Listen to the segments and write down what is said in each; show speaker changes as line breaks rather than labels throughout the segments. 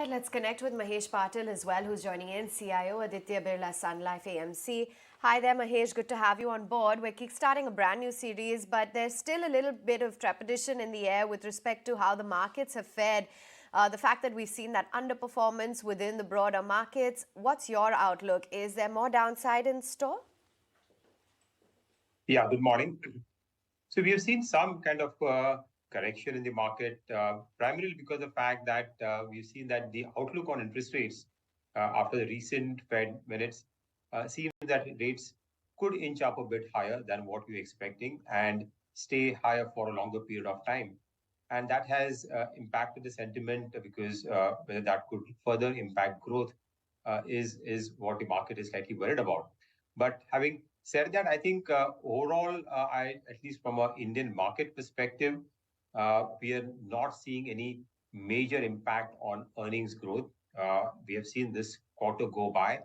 Let's connect with Mahesh Patil as well, who's joining in, CIO, Aditya Birla Sun Life AMC. Hi there, Mahesh. Good to have you on board. We're kickstarting a brand new series, but there's still a little bit of trepidation in the air with respect to how the markets have fared. The fact that we've seen that underperformance within the broader markets. What's your outlook? Is there more downside in store?
Yeah, good morning. So we have seen some kind of correction in the market, primarily because of the fact that we've seen that the outlook on interest rates after the recent Fed minutes seems that rates could inch up a bit higher than what we were expecting and stay higher for a longer period of time. And that has impacted the sentiment because whether that could further impact growth is what the market is slightly worried about. But having said that, I think overall, at least from an Indian market perspective, we are not seeing any major impact on earnings growth. We have seen this quarter go by,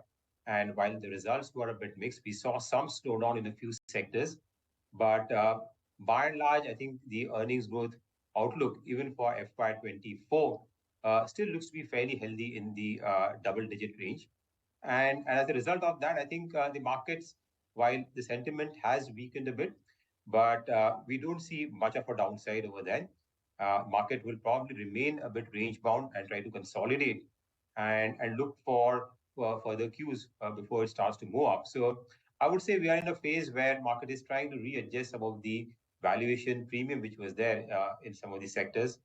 and while the results were a bit mixed, we saw some slowdown in a few sectors. But by and large, I think the earnings growth outlook, even for FY24, still looks to be fairly healthy in the double-digit range. And as a result of that, I think the markets, while the sentiment has weakened a bit, but we don't see much of a downside over there. Market will probably remain a bit range bound and try to consolidate and look for further cues before it starts to move up. So I would say we are in a phase where market is trying to readjust some of the valuation premium which was there in some of the sectors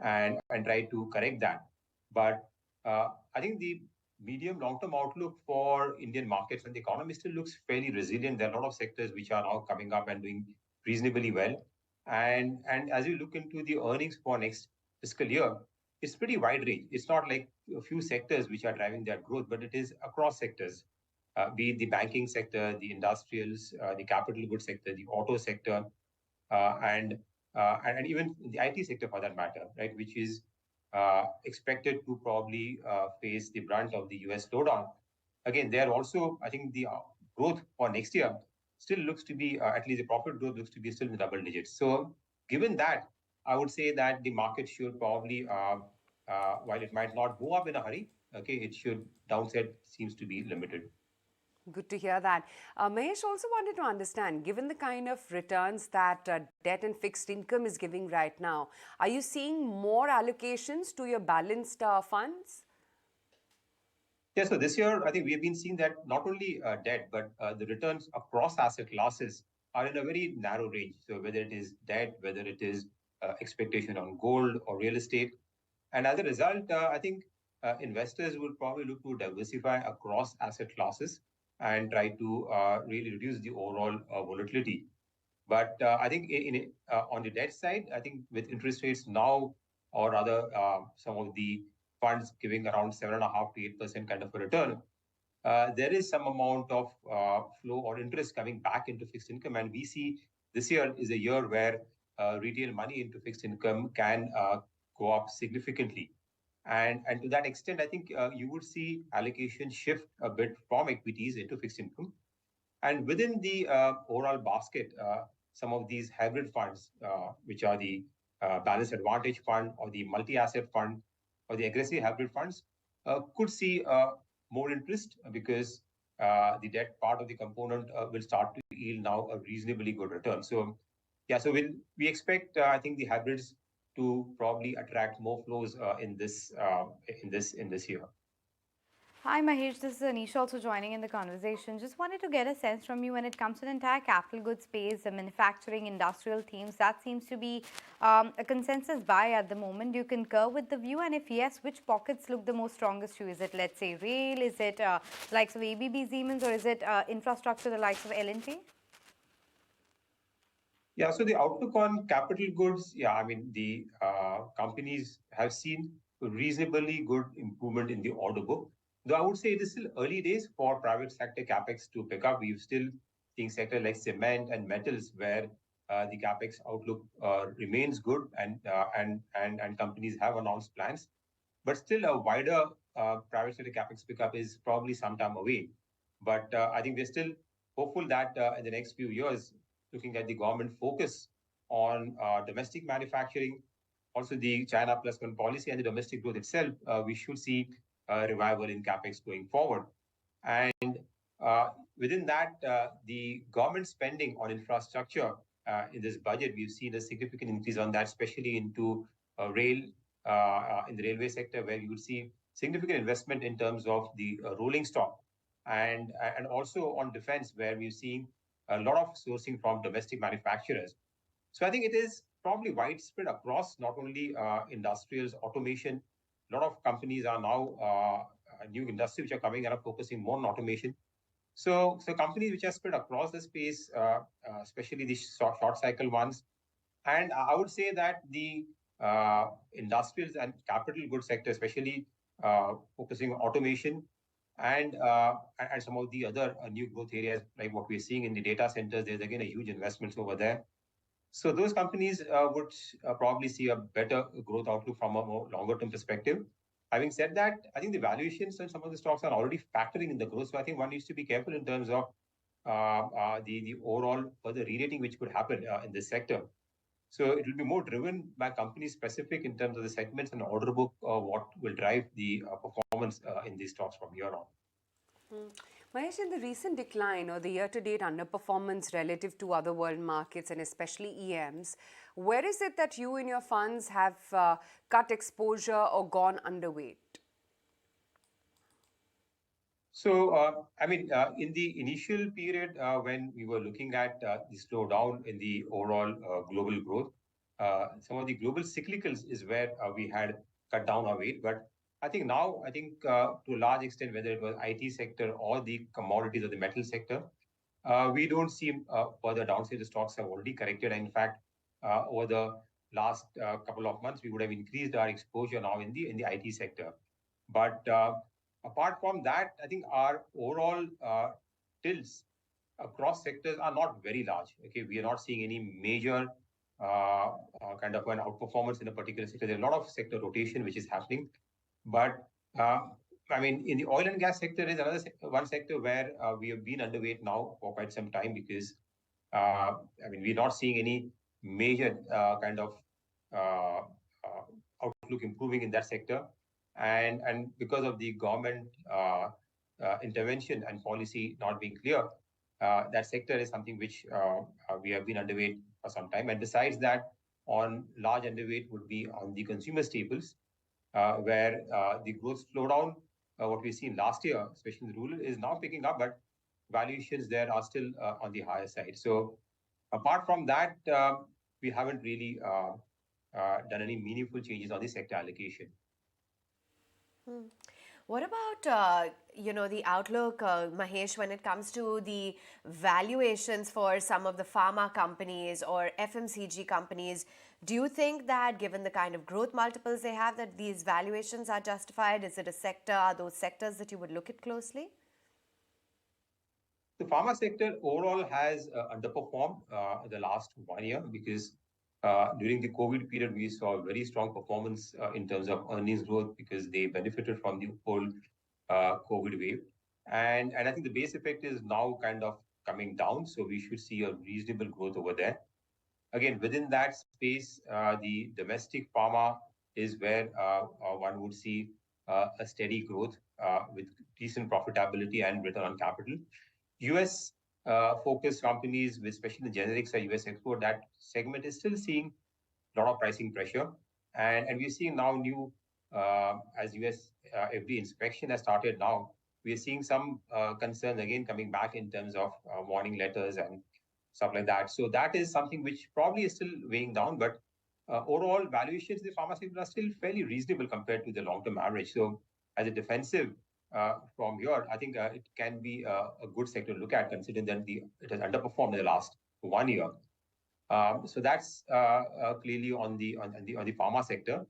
and try to correct that. But I think the medium long-term outlook for Indian markets and the economy still looks fairly resilient. There are a lot of sectors which are now coming up and doing reasonably well. And as you look into the earnings for next fiscal year, it's pretty wide range. It's not like a few sectors which are driving their growth, but it is across sectors, be it the banking sector, the industrials, the capital goods sector, the auto sector, uh, and and even the IT sector for that matter, right, which is expected to probably face the brunt of the US slowdown. Again, there also, I think the growth for next year still looks to be, at least the profit growth looks to be still in the double digits. So, given that, I would say that the market should probably, while it might not go up in a hurry, okay, it should downside seems to be limited.
Good to hear that. Mahesh also wanted to understand, given the kind of returns that debt and fixed income is giving right now, are you seeing more allocations to your balanced funds?
Yeah, so this year, I think we have been seeing that not only debt, but the returns across asset classes are in a very narrow range. So whether it is debt, whether it is expectation on gold or real estate. And as a result, I think investors will probably look to diversify across asset classes and try to really reduce the overall volatility. But I think on the debt side, I think with interest rates now, or rather some of the funds giving around 7.5 to 8% kind of a return, there is some amount of flow or interest coming back into fixed income. And we see this year is a year where retail money into fixed income can go up significantly. And to that extent, I think you would see allocation shift a bit from equities into fixed income. And within the overall basket, some of these hybrid funds, which are the balanced advantage fund or the multi-asset fund or the aggressive hybrid funds, could see more interest because the debt part of the component will start to yield now a reasonably good return. So, yeah, so we expect I think the hybrids to probably attract more flows in this year.
Hi Mahesh, this is Anish also joining in the conversation. Just wanted to get a sense from you when it comes to the entire capital goods space, the manufacturing, industrial themes. That seems to be a consensus buy at the moment. Do you concur with the view? And if yes, which pockets look the most strongest to you? Is it, let's say, rail? Is it likes of ABB Siemens? Or is it infrastructure, the likes of L&T?
Yeah, so the outlook on capital goods, yeah, I mean, the companies have seen a reasonably good improvement in the order book. Though I would say it is still early days for private sector capex to pick up. We've still seeing sector like cement and metals where the capex outlook remains good and companies have announced plans. But still a wider private sector capex pickup is probably some time away. But I think we're still hopeful that in the next few years, looking at the government focus on domestic manufacturing also the China plus one policy and the domestic growth itself, we should see a revival in capex going forward. And within that, the government spending on infrastructure in this budget, we've seen a significant increase on that, especially into rail in the railway sector, where you would see significant investment in terms of the rolling stock, and also on defense, where we've seen a lot of sourcing from domestic manufacturers. So I think it is probably widespread across not only industrials, automation. A lot of companies are now new industries which are coming and are focusing more on automation. So companies which are spread across the space, especially the short cycle ones, and I would say that the industrials and capital goods sector, especially focusing on automation and some of the other new growth areas like what we're seeing in the data centers. There's again a huge investments over there. So those companies would probably see a better growth outlook from a more longer term perspective. Having said that, I think the valuations and some of the stocks are already factoring in the growth. So I think one needs to be careful in terms of the overall further re-rating which could happen in this sector. So it will be more driven by company specific in terms of the segments and order book, what will drive the performance in these stocks from here on.
Mahesh, in the recent decline or the year-to-date underperformance relative to other world markets and especially EMs, where is it that you and your funds have cut exposure or gone underweight?
So, in the initial period when we were looking at the slowdown in the overall global growth, some of the global cyclicals is where we had cut down our weight. But I think now, to a large extent, whether it was IT sector or the commodities or the metal sector, we don't see further downside. The stocks have already corrected. And in fact, over the last couple of months, we would have increased our exposure now in the IT sector. But apart from that, I think our overall tilts across sectors are not very large. Okay, we are not seeing any major kind of an outperformance in a particular sector. There's a lot of sector rotation which is happening, but in the oil and gas sector is another one sector where we have been underweight now for quite some time because we're not seeing any major kind of outlook improving in that sector, and because of the government intervention and policy not being clear, that sector is something which we have been underweight for some time. And besides that, on large underweight would be on the consumer staples, where the growth slowdown, what we've seen last year, especially in the rural, is now picking up, but valuations there are still on the higher side. So apart from that, we haven't really done any meaningful changes on the sector allocation.
What about, the outlook, Mahesh, when it comes to the valuations for some of the pharma companies or FMCG companies? Do you think that given the kind of growth multiples they have, that these valuations are justified? Is it a sector? Are those sectors that you would look at closely?
The pharma sector overall has underperformed the last 1 year because during the COVID period, we saw very strong performance in terms of earnings growth because they benefited from the whole COVID wave. And I think the base effect is now kind of coming down. So we should see a reasonable growth over there. Again, within that space, the domestic pharma is where one would see a steady growth with decent profitability and return on capital. US focused companies, especially the generics or US export, that segment is still seeing a lot of pricing pressure. And we're seeing now new, as US FDA inspection has started now, we're seeing some concerns again coming back in terms of warning letters and stuff like that. So that is something which probably is still weighing down, but overall valuations in the pharma sector are still fairly reasonable compared to the long-term average. So as a defensive from here, I think it can be a good sector to look at, considering that it has underperformed in the last 1 year. So that's clearly on the pharma sector.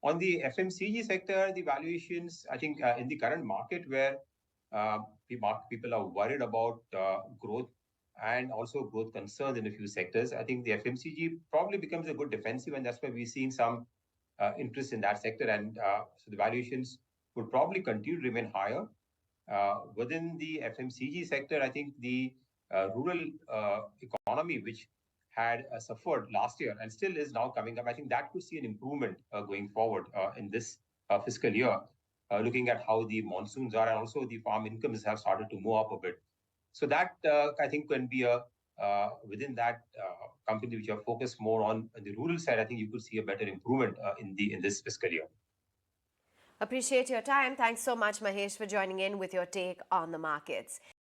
On the FMCG sector, the valuations, I think, in the current market where people are worried about growth and also growth concerns in a few sectors, I think the FMCG probably becomes a good defensive, and that's why we've seen some interest in that sector. And so the valuations would probably continue to remain higher. Within the FMCG sector, I think the rural economy, which had suffered last year and still is now coming up. I think that could see an improvement going forward in this fiscal year, looking at how the monsoons are and also the farm incomes have started to move up a bit. So that I think can be a within that company which are focused more on the rural side. I think you could see a better improvement in this fiscal year.
Appreciate your time. Thanks so much, Mahesh, for joining in with your take on the markets.